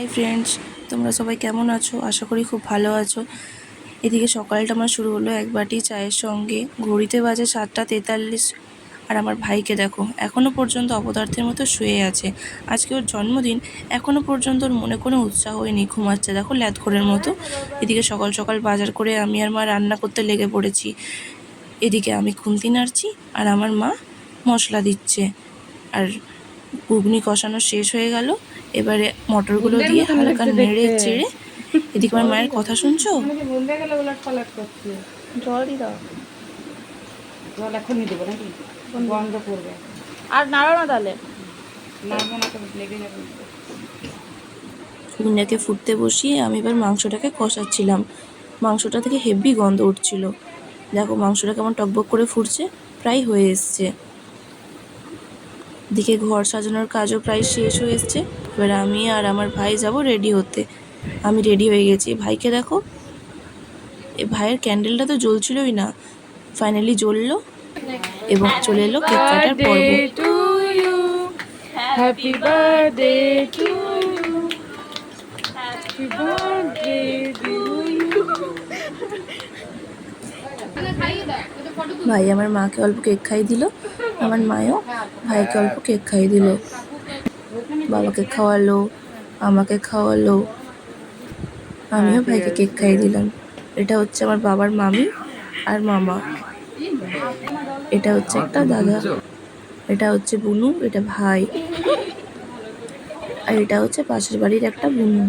Hi friends, তোমরা সবাই কেমন আছো? আশা করি খুব ভালো আছো। এদিকে সকালটা আমার শুরু হলো এক বাটি চায়ের সঙ্গে। ঘড়িতে বাজে 7:43। আর আমার ভাইকে দেখো, এখনও পর্যন্ত অপদার্থের মতো শুয়ে আছে। আজকে ওর জন্মদিন, এখনও পর্যন্ত ওর মনে কোনো উৎসাহই নেই, ঘুমাচ্ছে দেখো ল্যাদখোরের মতো। এদিকে সকাল সকাল বাজার করে আমি আর মা রান্না করতে লেগে পড়েছি। এদিকে আমি খুন্তি নাড়ছি আর আমার মা মশলা দিচ্ছে। আর ঘুগনি কষানো শেষ হয়ে গেল, এবারে মটরগুলো দিয়ে হালকা নেড়ে চেড়ে। এদিকে আমার মায়ের কথা শুনছো? জল দি দাও, জল এখনই দেবো নাকি? বন্ধ করবে আর নাড়ো না তাহলে। নাড়বো না তো লেগে যাবে। ঘুগনিটাকে ফুটতে বসিয়ে আমি এবার মাংসটাকে কষাচ্ছিলাম। মাংসটা থেকে হেভি গন্ধ উঠছিল। দেখো মাংসটা কেমন টকবক করে ফুটছে, প্রায় হয়ে এসছে। দিকে ঘর সাজানোর কাজও প্রায় শেষ হয়ে এসছে। এবার আমি আর আমার ভাই যাব রেডি হতে। আমি রেডি হয়ে গেছি। ভাইকে দেখো, এ ভাইয়ের ক্যান্ডেলটা তো জ্বলছিলই না, ফাইনালি জ্বললো এবং চলে এলো কেক কাটার পর্ব। Happy birthday to you, happy birthday to you. ভাই আমার মাকে অল্প কেক খাইয়ে দিল, আমার মায়ও ভাইকে অল্প কেক খাইয়ে দিল। বাবাকে খাওয়ালো, আমাকে খাওয়ালো, আমিও ভাইকে কেক খাইয়ে দিলাম। এটা হচ্ছে আমার বাবার মামি আর মামা, এটা হচ্ছে একটা দাদা, এটা হচ্ছে বুনু, এটা ভাই, আর এটা হচ্ছে পাশের বাড়ির একটা বুনু।